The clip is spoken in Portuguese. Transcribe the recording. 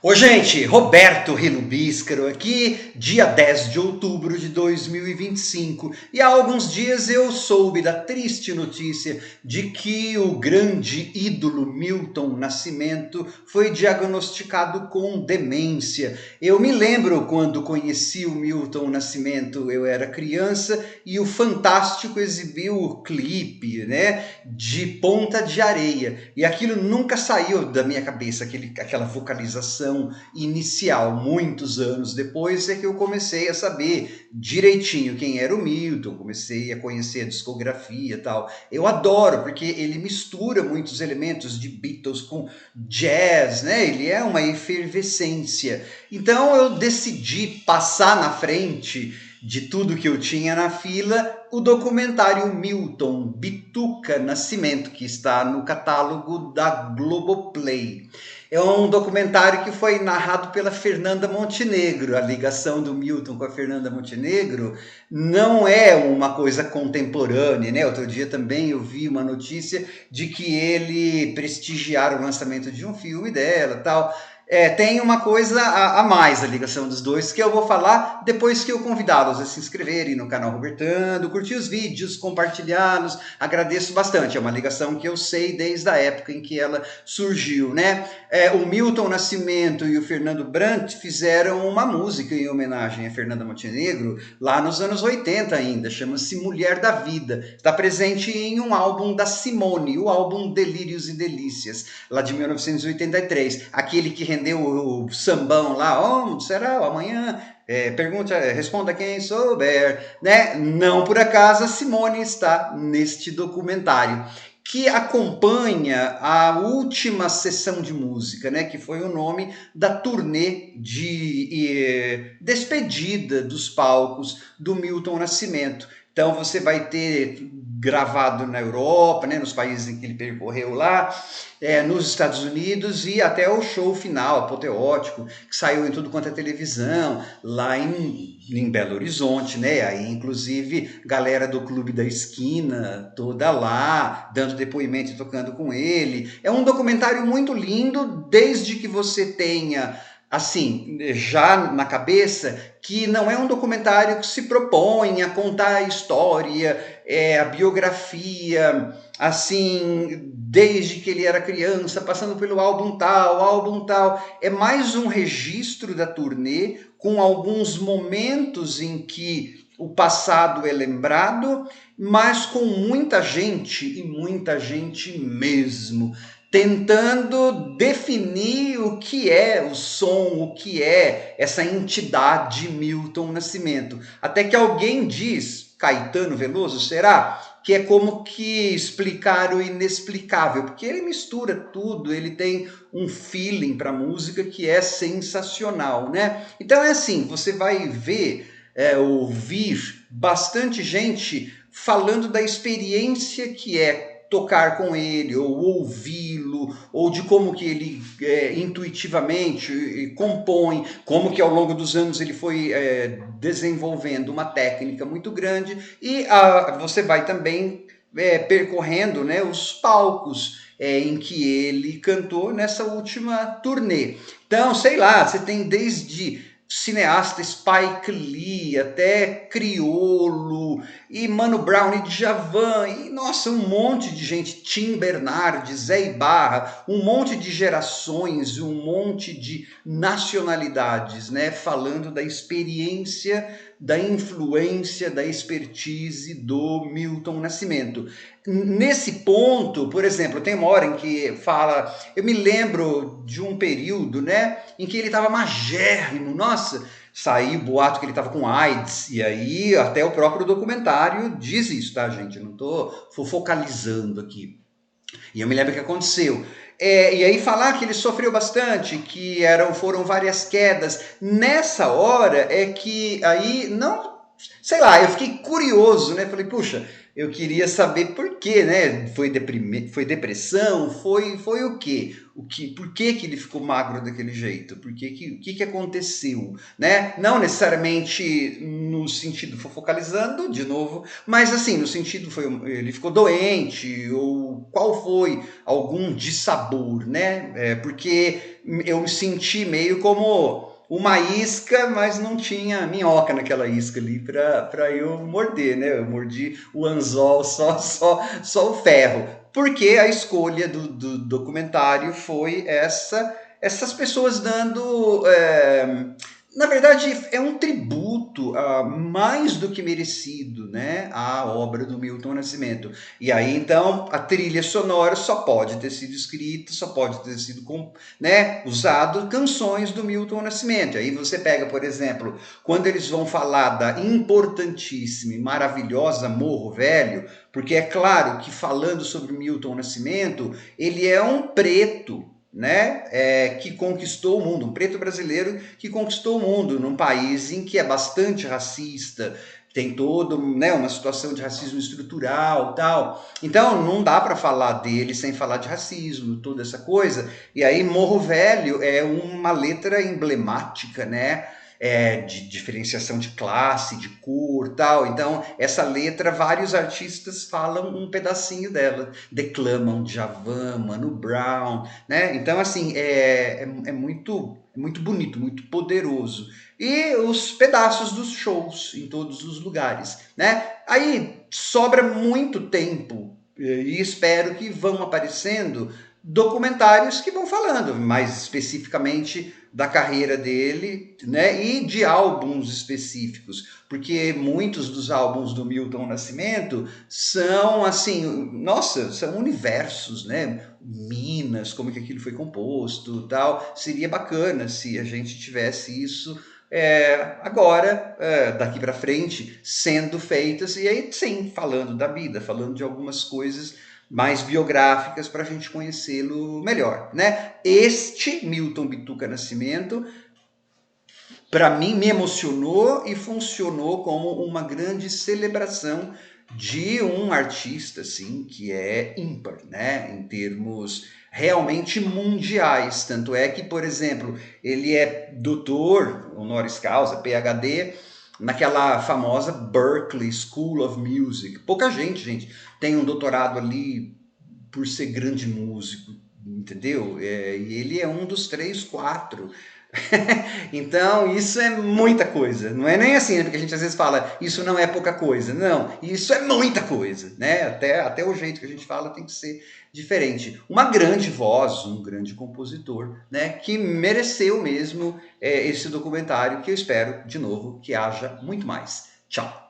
Ô gente, Roberto Rilo Bíscaro aqui, dia 10 de outubro de 2025. E há alguns dias eu soube da triste notícia de que o grande ídolo Milton Nascimento foi diagnosticado com demência. Eu me lembro quando conheci o Milton Nascimento, eu era criança e o Fantástico exibiu o clipe, né, de Ponta de Areia. E aquilo nunca saiu da minha cabeça, aquela vocalização inicial. Muitos anos depois é que eu comecei a saber direitinho quem era o Milton, comecei a conhecer a discografia e tal. Eu adoro, porque ele mistura muitos elementos de Beatles com jazz, né? Ele é uma efervescência. Então eu decidi passar na frente de tudo que eu tinha na fila, o documentário Milton, Bituca Nascimento, que está no catálogo da Globoplay. É um documentário que foi narrado pela Fernanda Montenegro. A ligação do Milton com a Fernanda Montenegro não é uma coisa contemporânea, né? Outro dia também eu vi uma notícia de que ele prestigiaram o lançamento de um filme dela, tal. Tem uma coisa a mais a ligação dos dois, que eu vou falar depois que eu convidá-los a se inscreverem no canal Robertando, curtir os vídeos, compartilhá-los. Agradeço bastante, é uma ligação que eu sei desde a época em que ela surgiu, né? O Milton Nascimento e o Fernando Brant fizeram uma música em homenagem a Fernanda Montenegro lá nos anos 80 ainda, chama-se Mulher da Vida. Está presente em um álbum da Simone, o álbum Delírios e Delícias, lá de 1983, aquele que rendeu o sambão lá, onde será amanhã? Responda quem souber, né? Não por acaso a Simone está neste documentário, que acompanha a última sessão de música, né, que foi o nome da turnê de despedida dos palcos do Milton Nascimento. Então você vai ter gravado na Europa, né, nos países em que ele percorreu lá, nos Estados Unidos, e até o show final, apoteótico, que saiu em tudo quanto é televisão, lá em Belo Horizonte, né? Aí, inclusive, galera do Clube da Esquina, toda lá, dando depoimento e tocando com ele. É um documentário muito lindo, desde que você tenha, assim, já na cabeça, que não é um documentário que se propõe a contar a história, a biografia, assim, desde que ele era criança, passando pelo álbum tal. É mais um registro da turnê, com alguns momentos em que o passado é lembrado, mas com muita gente, e muita gente mesmo, tentando definir o que é o som, o que é essa entidade Milton Nascimento. Até que alguém diz, Caetano Veloso, será? Que é como que explicar o inexplicável, porque ele mistura tudo, ele tem um feeling para a música que é sensacional, né? Então é assim, você vai ver, ouvir bastante gente falando da experiência que é tocar com ele, ou ouvi-lo, ou de como que ele intuitivamente compõe, como que ao longo dos anos ele foi desenvolvendo uma técnica muito grande, e você vai também percorrendo, né, os palcos em que ele cantou nessa última turnê. Então, sei lá, você tem desde cineasta Spike Lee, até Criolo, e Mano Brown, e Djavan, e nossa, um monte de gente, Tim Bernardes, Zé Ibarra, um monte de gerações, um monte de nacionalidades, né, falando da experiência, da influência, da expertise do Milton Nascimento. Nesse ponto, por exemplo, tem uma hora em que fala, eu me lembro de um período, né, em que ele estava magérrimo, nossa, saiu boato que ele estava com AIDS, e aí até o próprio documentário diz isso, tá, gente? Eu não estou focalizando aqui. E eu me lembro que aconteceu. E aí falar que ele sofreu bastante, que foram várias quedas. Nessa hora é que aí não, sei lá, eu fiquei curioso, né? Falei, puxa, Eu queria saber por quê, né? Foi depressão? Foi o quê? Por que que ele ficou magro daquele jeito? O que que aconteceu, né? Não necessariamente no sentido, focalizando de novo, mas assim, no sentido ele ficou doente ou qual foi algum dissabor, né? Porque eu me senti meio como uma isca, mas não tinha minhoca naquela isca ali para eu morder, né? Eu mordi o anzol, só o ferro. Porque a escolha do documentário foi essas pessoas dando. Na verdade, é um tributo mais do que merecido, né, à obra do Milton Nascimento. E aí, então, a trilha sonora só pode ter sido escrita, só pode ter sido, né, usado canções do Milton Nascimento. Aí você pega, por exemplo, quando eles vão falar da importantíssima e maravilhosa Morro Velho, porque é claro que falando sobre Milton Nascimento, ele é um preto, né, que conquistou o mundo, um preto brasileiro que conquistou o mundo num país em que é bastante racista, tem todo, né, uma situação de racismo estrutural, tal. Então não dá para falar dele sem falar de racismo, toda essa coisa. E aí Morro Velho é uma letra emblemática, né? De diferenciação de classe, de cor, tal. Então essa letra, vários artistas falam um pedacinho dela, declamam Djavan, Mano Brown, né? Então assim muito bonito, muito poderoso. E os pedaços dos shows em todos os lugares, né? Aí sobra muito tempo e espero que vão aparecendo documentários que vão falando mais especificamente da carreira dele, né, e de álbuns específicos, porque muitos dos álbuns do Milton Nascimento são assim, nossa, são universos, né? Minas, como que aquilo foi composto, tal. Seria bacana se a gente tivesse isso agora, daqui para frente, sendo feitas, e aí sim, falando da vida, falando de algumas coisas mais biográficas para a gente conhecê-lo melhor, né? Este Milton Bituca Nascimento, para mim, me emocionou e funcionou como uma grande celebração de um artista, assim, que é ímpar, né? Em termos realmente mundiais. Tanto é que, por exemplo, ele é doutor, honoris causa, PhD, naquela famosa Berklee School of Music. Pouca gente tem um doutorado ali por ser grande músico, entendeu? E ele é um dos 3, 4. Então, isso é muita coisa. Não é nem assim, né? Porque a gente às vezes fala, isso não é pouca coisa. Não, isso é muita coisa, né? Até o jeito que a gente fala tem que ser diferente. Uma grande voz, um grande compositor, né? Que mereceu mesmo esse documentário, que eu espero, de novo, que haja muito mais. Tchau!